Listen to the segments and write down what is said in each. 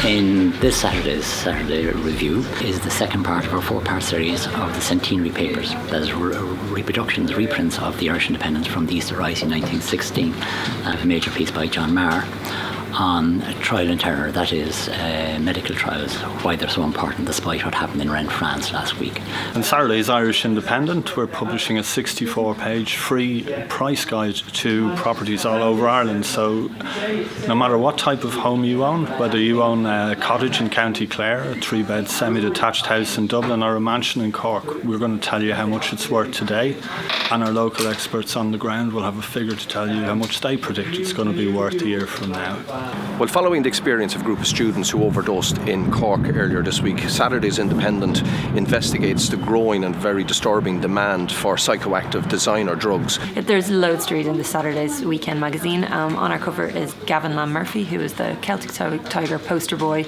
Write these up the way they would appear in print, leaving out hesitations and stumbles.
In this Saturday review is the second part of our 4-part series of the Centenary papers. That is reproductions, reprints of the Irish independence from the Easter Rising 1916. A major piece by John Maher on trial and terror, that is medical trials, why they're so important despite what happened in Rennes, France last week. On Saturday's Irish Independent, we're publishing a 64-page free price guide to properties all over Ireland. So no matter what type of home you own, whether you own a cottage in County Clare, a 3-bed semi-detached house in Dublin or a mansion in Cork, we're going to tell you how much it's worth today, and our local experts on the ground will have a figure to tell you how much they predict it's going to be worth a year from now. Well, following the experience of a group of students who overdosed in Cork earlier this week, Saturday's Independent investigates the growing and very disturbing demand for psychoactive designer drugs. There's loads to read in the Saturday's weekend magazine. On our cover is Gavin Lamb-Murphy, who is the Celtic Tiger poster boy.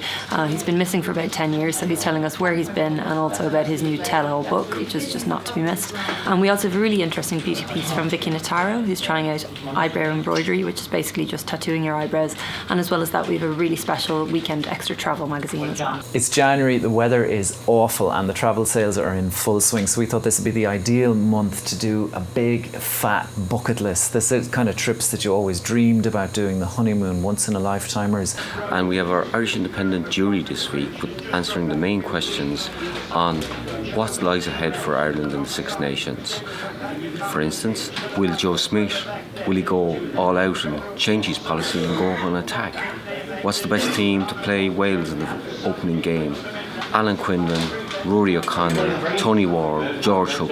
He's been missing for about 10 years, so he's telling us where he's been and also about his new tell-all book, which is just not to be missed. And we also have a really interesting beauty piece from Vicky Notaro, who's trying out eyebrow embroidery, which is basically just tattooing your eyebrows. And as well as that, we have a really special weekend extra travel magazine as well. It's January, the weather is awful and the travel sales are in full swing, so we thought this would be the ideal month to do a big fat bucket list. This is kind of trips that you always dreamed about doing, the honeymoon, once in a lifetimers. And we have our Irish Independent jury this week answering the main questions on what lies ahead for Ireland and the Six Nations. For instance, will Joe Smith, will he go all out and change his policy and go on attack? What's the best team to play Wales in the opening game? Alan Quinlan, Rory O'Connor, Tony Ward, George Hook,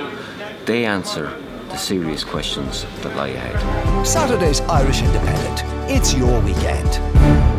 they answer the serious questions that lie ahead. Saturday's Irish Independent. It's your weekend.